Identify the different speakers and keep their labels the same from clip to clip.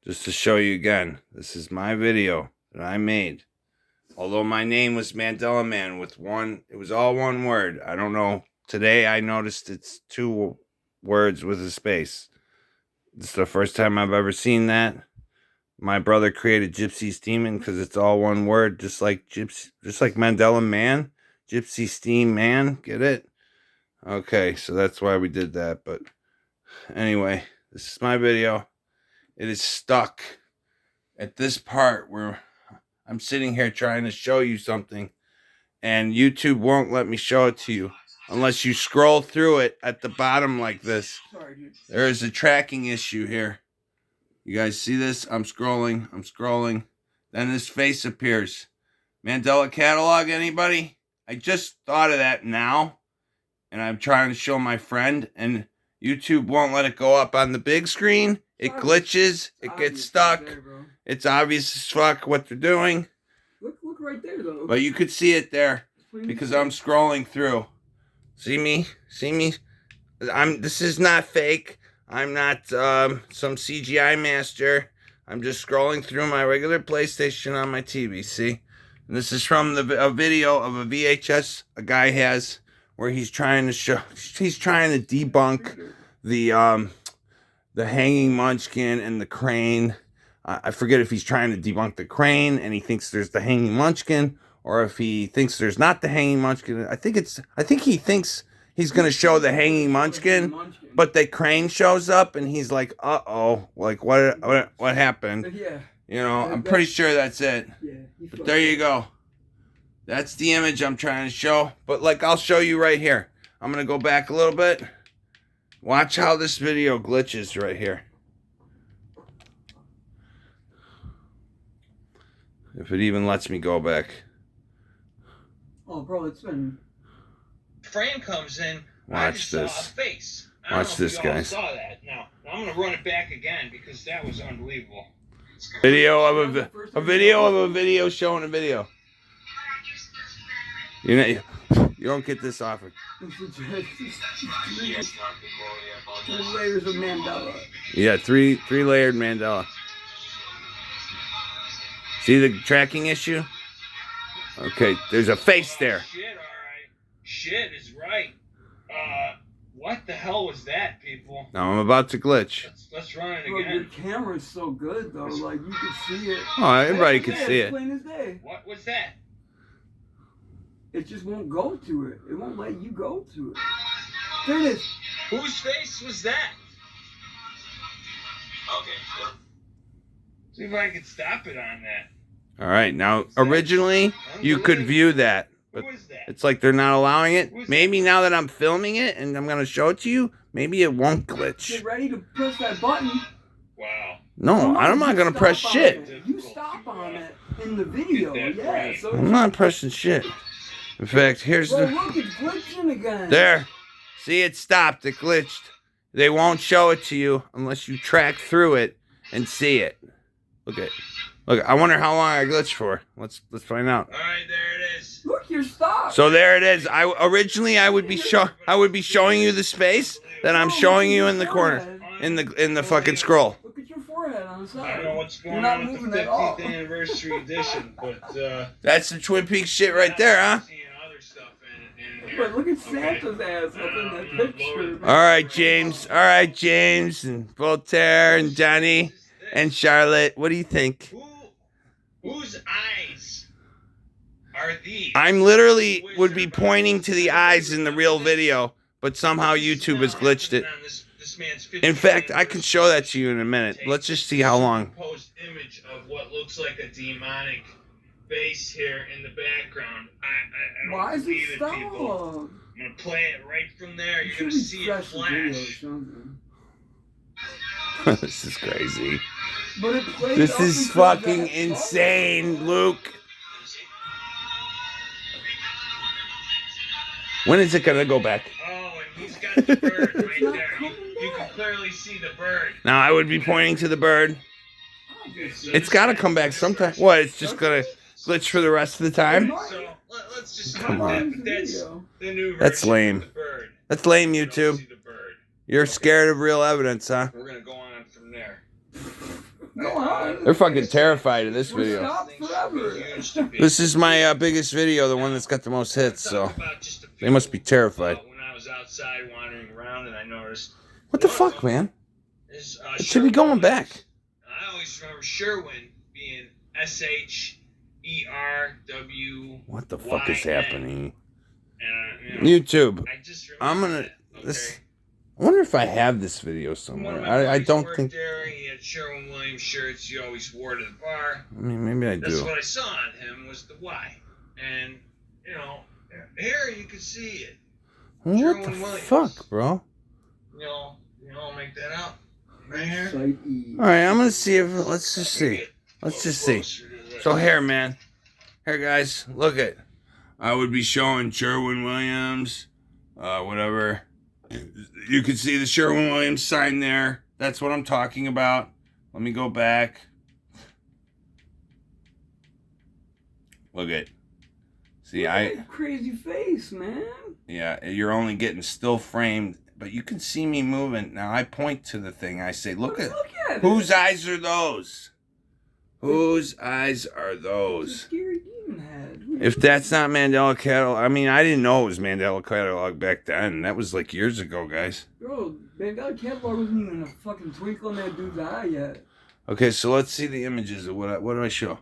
Speaker 1: just to show you again. This is my video that I made. Although my name was Mandelaman with it was all one word. I don't know. Today I noticed it's 2 words with a space. It's the first time I've ever seen that. My brother created Gypsy Steamin' because it's all one word, just like Mandela Man, Gypsy Steam Man. Get it? Okay, so that's why we did that. But anyway, this is my video. It is stuck at this part where I'm sitting here trying to show you something, and YouTube won't let me show it to you unless you scroll through it at the bottom like this. There is a tracking issue here. You guys see this? I'm scrolling. Then this face appears. Mandela Catalogue, anybody? I just thought of that now, and I'm trying to show my friend, and YouTube won't let it go up on the big screen. It glitches. It gets stuck. It's obvious as fuck what they're doing.
Speaker 2: Look right there, though.
Speaker 1: But you could see it there because I'm scrolling through. See me? This is not fake. I'm not some CGI master. I'm just scrolling through my regular PlayStation on my TV, see? And this is from a video of a VHS a guy has where he's trying to debunk the hanging munchkin and the crane. I forget if he's trying to debunk the crane and he thinks there's the hanging munchkin, or if he thinks there's not the hanging munchkin. I think he thinks he's gonna show the hanging munchkin, but the crane shows up and he's like, "Uh-oh, like what happened?"
Speaker 2: Yeah.
Speaker 1: You know, I'm pretty sure that's it.
Speaker 2: Yeah.
Speaker 1: But there you go. That's the image I'm trying to show. But like, I'll show you right here. I'm gonna go back a little bit. Watch how this video glitches right here. If it even lets me go back.
Speaker 2: Oh, bro, it's been...
Speaker 3: Frame comes in.
Speaker 1: Watch this.
Speaker 3: Saw a face.
Speaker 1: Watch this, guys.
Speaker 3: Saw that. Now I'm gonna run it back again because that was unbelievable.
Speaker 1: Video of a video showing a video. You don't get this often.
Speaker 2: 3 layers of Mandela.
Speaker 1: Yeah, three layered Mandela. See the tracking issue? Okay, there's a face there.
Speaker 3: Shit, all right. Shit is right. What the hell was that, people?
Speaker 1: Now I'm about to glitch.
Speaker 3: Let's run it
Speaker 2: Bro,
Speaker 3: again.
Speaker 2: your camera's so good, though. Like, you can see it.
Speaker 1: Oh, everybody can see it.
Speaker 2: Plain as day.
Speaker 3: What was that?
Speaker 2: It just won't go to it. It won't let you go to it. There it is.
Speaker 3: Whose face was that? Okay, sure. See if I can stop it on that.
Speaker 1: All right, now originally you could view that, but it's like they're not allowing it. Maybe now that I'm filming it and I'm gonna show it to you, maybe it won't glitch.
Speaker 2: Get ready to press that button.
Speaker 3: Wow.
Speaker 1: No, I'm not gonna press shit.
Speaker 2: You stop on it in the video, yeah. So
Speaker 1: I'm not pressing shit. In fact, here's
Speaker 2: bro, look, it's glitching again.
Speaker 1: There. See, it stopped. It glitched. They won't show it to you unless you track through it and see it. Look, I wonder how long I glitched for. Let's find out.
Speaker 3: All right, there it is.
Speaker 2: Look, you're stopped.
Speaker 1: So there it is. Originally I would be showing you the space that I'm showing you in the corner in the fucking scroll.
Speaker 2: Look at your forehead on the side.
Speaker 3: I don't know what's going on with the 50th anniversary edition, but
Speaker 1: that's some Twin Peaks shit right there, huh?
Speaker 2: But look at Santa's ass up in that picture.
Speaker 1: All right, James and Voltaire and Johnny and Charlotte. What do you think?
Speaker 3: Whose eyes are these?
Speaker 1: I'm literally would be pointing to the eyes in the real video, but somehow YouTube has glitched it. In fact, I can show that to you in a minute. Let's just see how long.
Speaker 3: Post image of what looks like a demonic face here in the background. I don't
Speaker 2: Why is
Speaker 3: believe
Speaker 2: it
Speaker 3: it,
Speaker 2: stopped?
Speaker 3: people. I'm gonna play it right from there. You're gonna see it flash.
Speaker 1: This is crazy.
Speaker 2: But it plays
Speaker 1: This
Speaker 2: up
Speaker 1: is
Speaker 2: until
Speaker 1: fucking
Speaker 2: that
Speaker 1: insane, Luke. When is it gonna go back?
Speaker 3: Oh, and he's got the bird right there. You can clearly see the bird.
Speaker 1: Now I would be pointing to the bird. It's gotta come back sometime. What? It's just gonna glitch for the rest of the time?
Speaker 3: So let's just
Speaker 1: Come on.
Speaker 3: That's the new version
Speaker 1: That's lame.
Speaker 3: of the bird.
Speaker 1: That's lame,
Speaker 3: You don't
Speaker 1: YouTube.
Speaker 3: see the bird.
Speaker 1: You're scared of real evidence, huh?
Speaker 3: We're gonna go on from there.
Speaker 2: Go on.
Speaker 1: They're fucking terrified of this
Speaker 2: We're
Speaker 1: video.
Speaker 2: stopped forever.
Speaker 1: This is my biggest video, the one that's got the most hits, so they must be terrified.
Speaker 3: When I was outside wandering around and I noticed.
Speaker 1: What the fuck, man? It should be going back.
Speaker 3: I always remember Sherwin being SHERW.
Speaker 1: What the fuck is happening?
Speaker 3: And,
Speaker 1: YouTube.
Speaker 3: I just
Speaker 1: I'm
Speaker 3: remember
Speaker 1: gonna.
Speaker 3: that,
Speaker 1: This. I wonder if I have this video somewhere. I don't think.
Speaker 3: There, he had Sherwin Williams shirts he always wore to the bar.
Speaker 1: I mean, maybe I
Speaker 3: That's
Speaker 1: do.
Speaker 3: what I saw on him was the Y. And, here you can see it.
Speaker 1: What the
Speaker 3: Sherwin Williams.
Speaker 1: fuck, bro?
Speaker 3: I'll make that up. Right here.
Speaker 2: Site E.
Speaker 1: All right, I'm gonna see if. Let's just see. Let's just see. So here, man. Here, guys. Look at. I would be showing Sherwin Williams. Whatever. You can see the Sherwin Williams sign there. That's what I'm talking about. Let me go back. Look at. See,
Speaker 2: Crazy face, man.
Speaker 1: Yeah, you're only getting still framed, but you can see me moving. Now I point to the thing. I say, look at whose eyes are those? Whose eyes are those?
Speaker 2: Scary demon head.
Speaker 1: If that's not Mandela Catalogue, I mean, I didn't know it was Mandela Catalogue back then. That was like years ago, guys.
Speaker 2: Bro, Mandela Catalogue wasn't even a fucking twinkle in that dude's eye yet.
Speaker 1: Okay, so let's see the images of what do I show?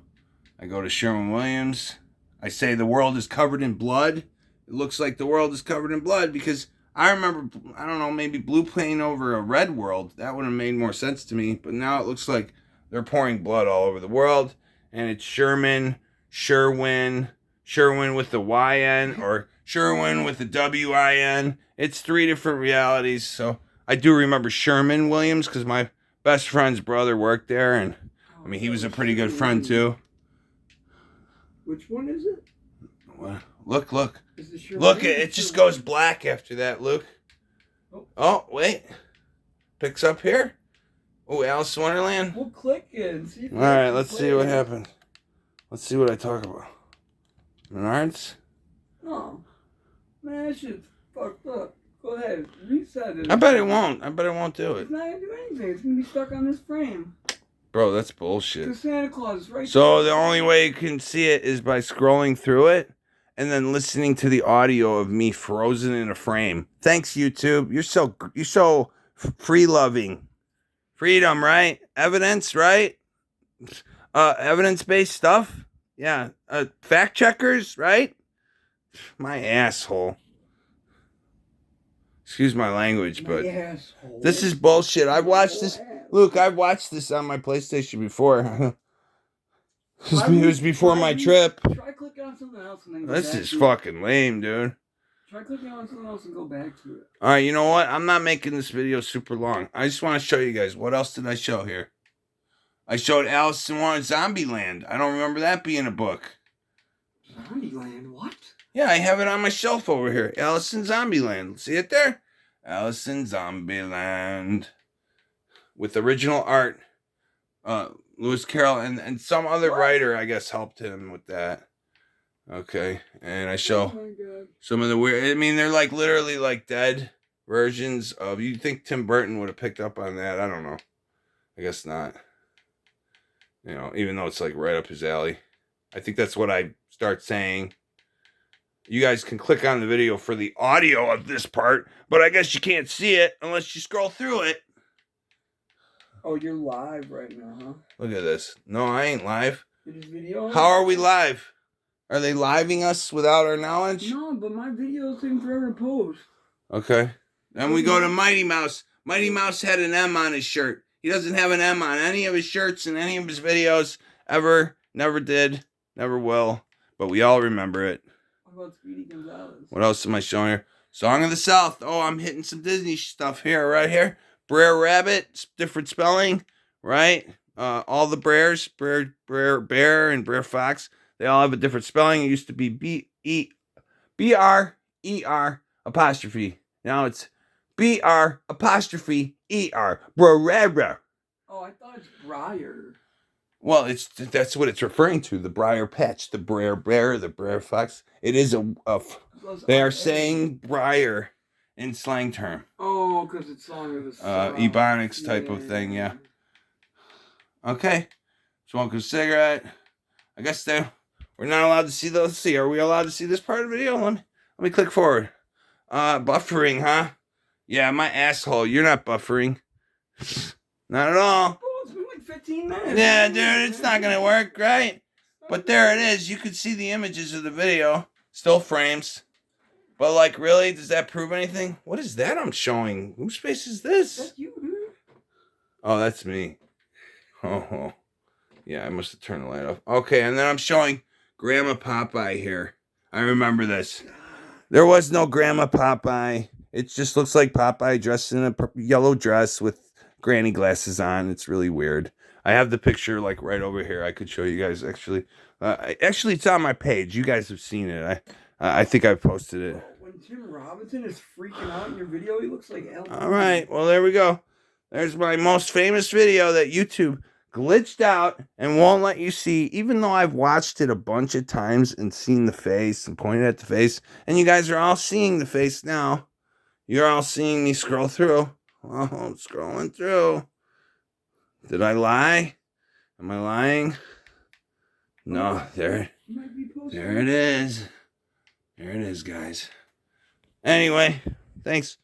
Speaker 1: I go to Sherwin Williams. I say the world is covered in blood. It looks like the world is covered in blood because I remember, I don't know, maybe blue paint over a red world. That would have made more sense to me. But now it looks like they're pouring blood all over the world. And it's Sherwin with the YN, or Sherwin with the WIN. It's 3 different realities. So I do remember Sherman Williams because my best friend's brother worked there. And I mean, he was a pretty good friend too.
Speaker 2: Which one is it?
Speaker 1: What? Look.
Speaker 2: Is it Sherman?
Speaker 1: Look, it just goes black after that, Luke. Oh, wait. Picks up here. Oh, Alice in Wonderland.
Speaker 2: We'll click it and see.
Speaker 1: All right, let's see what happens. Let's see what I talk about. Menards?
Speaker 2: No. Man, that shit's fucked up. Go ahead, reset it.
Speaker 1: I bet it won't do it.
Speaker 2: It's not gonna do anything. It's gonna be stuck on this frame.
Speaker 1: Bro, that's bullshit.
Speaker 2: The Santa Claus right
Speaker 1: So
Speaker 2: there.
Speaker 1: the only way you can see it is by scrolling through it and then listening to the audio of me frozen in a frame. Thanks, YouTube. You're so free-loving. Freedom, right? Evidence, right? Evidence-based stuff. Yeah. Fact checkers, right? My asshole. Excuse my language, but this is bullshit. I've watched this. Luke, I've watched this on my PlayStation before. It was before my trip.
Speaker 2: Try clicking on something else and then go
Speaker 1: This
Speaker 2: back
Speaker 1: is
Speaker 2: to
Speaker 1: fucking lame, dude.
Speaker 2: it. Try clicking on something else and go back to it.
Speaker 1: All right, you know what? I'm not making this video super long. I just want to show you guys. What else did I show here? I showed Alice in Zombieland. I don't remember that being a book.
Speaker 2: Zombieland? What?
Speaker 1: Yeah, I have it on my shelf over here. Alice in Zombieland. See it there? Alice in Zombieland. With original art. Lewis Carroll and some other writer, I guess, helped him with that. Okay. And I show some of the weird... I mean, they're like literally like dead versions of... You'd think Tim Burton would have picked up on that. I don't know. I guess not. You know, even though it's like right up his alley. I think that's what I start saying. You guys can click on the video for the audio of this part, but I guess you can't see it unless you scroll through it.
Speaker 2: Oh, you're live right now, huh?
Speaker 1: Look at this. No, I ain't live.
Speaker 2: Is this video on?
Speaker 1: How are we live? Are they living us without our knowledge?
Speaker 2: No, but my video's taking forever to post.
Speaker 1: Okay. Then we go to Mighty Mouse. Mighty Mouse had an M on his shirt. He doesn't have an M on any of his shirts in any of his videos ever. Never did. Never will. But we all remember it.
Speaker 2: What about Speedy Gonzalez?
Speaker 1: What else am I showing here? Song of the South. Oh, I'm hitting some Disney stuff here, right here. Brer Rabbit, different spelling, right? All the Brers, Bear, and Brer Fox, they all have a different spelling. It used to be B-R-E-R apostrophe. Now it's B-R apostrophe E-R. Brer.
Speaker 2: Oh, I thought it's Briar.
Speaker 1: Well, that's what it's referring to. The Briar Patch, the Brer Bear, the Brer Fox. It is they are saying Briar in slang term.
Speaker 2: Oh, because it's Song of the South.
Speaker 1: Ebonics type of thing, yeah. Okay. Smoking a cigarette. I guess we're not allowed to see those. See, are we allowed to see this part of the video? Let me click forward. Buffering, huh? Yeah, my asshole. You're not buffering. Not at all.
Speaker 2: Oh, it's been like 15 minutes.
Speaker 1: Yeah, dude, it's not gonna work, right? But there it is. You can see the images of the video. Still frames. But like, really? Does that prove anything? What is that I'm showing? Whose face is this?
Speaker 2: That's you, dude.
Speaker 1: Oh, that's me. Oh. Yeah, I must have turned the light off. Okay, and then I'm showing Grandma Popeye here. I remember this. There was no Grandma Popeye. It just looks like Popeye dressed in a yellow dress with granny glasses on. It's really weird. I have the picture like right over here. I could show you guys actually. Actually, it's on my page. You guys have seen it. I think I posted it.
Speaker 2: When Tim Robinson is freaking out in your video, he looks like Al.
Speaker 1: All right. Well, there we go. There's my most famous video that YouTube glitched out and won't let you see, even though I've watched it a bunch of times and seen the face and pointed at the face. And you guys are all seeing the face now. You're all seeing me scroll through. Oh, I'm scrolling through. Did I lie? Am I lying? No, there it is. There it is, guys. Anyway, thanks.